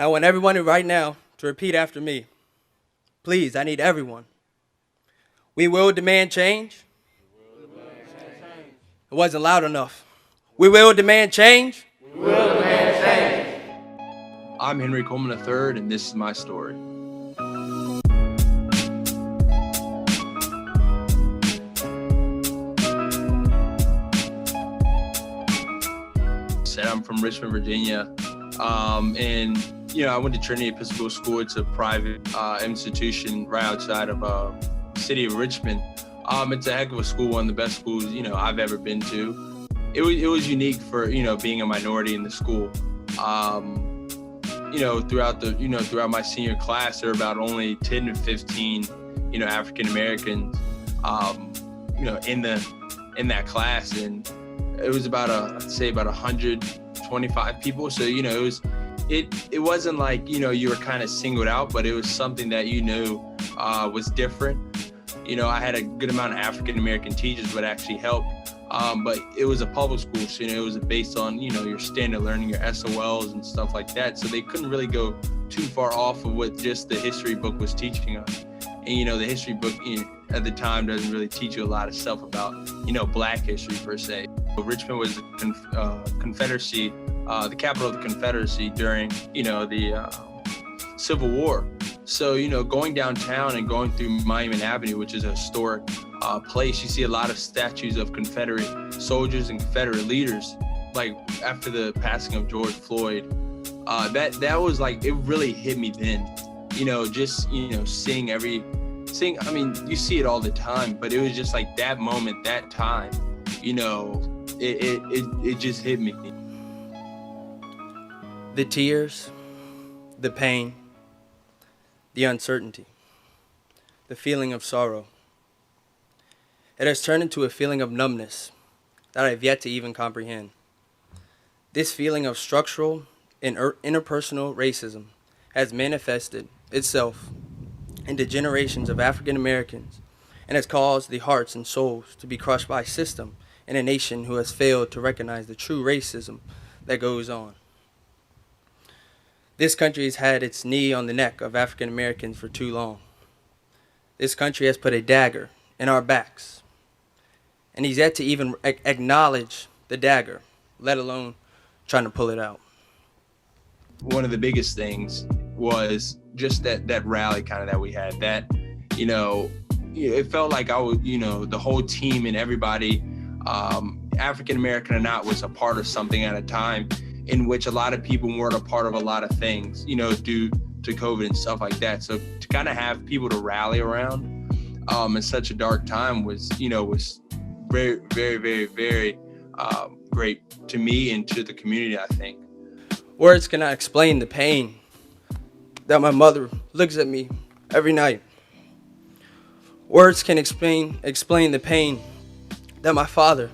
And I want everyone right now to repeat after me. Please, I need everyone. We will demand change. It wasn't loud enough. We will demand change. I'm Henry Coleman III, and this is my story. I'm from Richmond, Virginia, and I went to Trinity Episcopal School. It's a private institution right outside of the city of Richmond. It's a heck of a school, one of the best schools I've ever been to. It was unique for being a minority in the school. Throughout my senior class, there were about only 10 to 15 African Americans in that class, and it was about I'd say about 125 people. So it wasn't like you were kind of singled out, but it was something that was different. I had a good amount of African American teachers that actually helped, but it was a public school, so it was based on your standard learning, your SOLs and stuff like that. So they couldn't really go too far off of what just the history book was teaching us. And the history book at the time doesn't really teach you a lot of stuff about Black history per se. Richmond was the Confederacy, the capital of the Confederacy during the Civil War. So going downtown and going through Monument Avenue, which is a historic place, you see a lot of statues of Confederate soldiers and Confederate leaders. Like after the passing of George Floyd, that was like, it really hit me then. Seeing I mean, you see it all the time, but it was just like that moment, that time, it just hit me. The tears, the pain, the uncertainty, the feeling of sorrow. It has turned into a feeling of numbness that I have yet to even comprehend. This feeling of structural and interpersonal racism has manifested itself into generations of African Americans and has caused the hearts and souls to be crushed by a system in a nation who has failed to recognize the true racism that goes on. This country has had its knee on the neck of African Americans for too long. This country has put a dagger in our backs, and he's yet to even acknowledge the dagger, let alone trying to pull it out. One of the biggest things was just that rally kind of that we had, that it felt like I was the whole team and everybody, African American or not, was a part of something at a time in which a lot of people weren't a part of a lot of things due to COVID and stuff like that. So to kind of have people to rally around in such a dark time was very, very, very, very great to me and to the community, I think. Words cannot explain the pain that my mother looks at me every night. Words can explain the pain that my father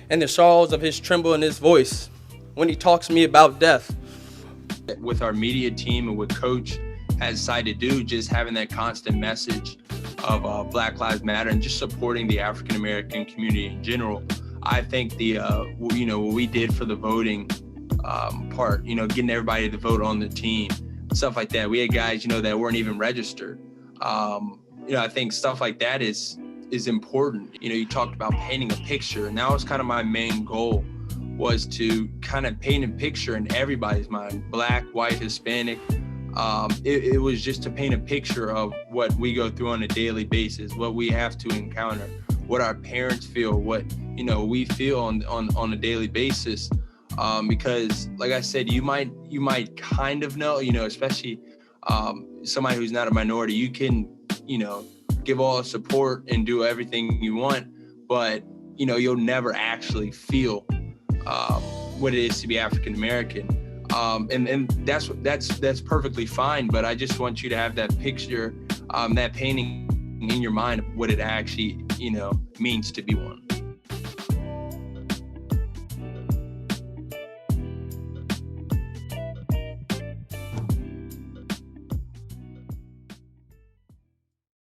and the sorrows of his tremble in his voice when he talks to me about death. With our media team and what Coach has decided to do, just having that constant message of Black Lives Matter and just supporting the African American community in general, I think what we did for the voting part, getting everybody to vote on the team, stuff like that. We had guys, that weren't even registered. I think stuff like that is important. You talked about painting a picture, and that was kind of my main goal, was to kind of paint a picture in everybody's mind, Black, white, Hispanic. It was just to paint a picture of what we go through on a daily basis, what we have to encounter, what our parents feel, what we feel on a daily basis. Because like I said, you might kind of know, especially somebody who's not a minority, you can, give all the support and do everything you want, but you'll never actually feel what it is to be African American. And that's perfectly fine, but I just want you to have that picture, that painting in your mind of what it actually, means to be one.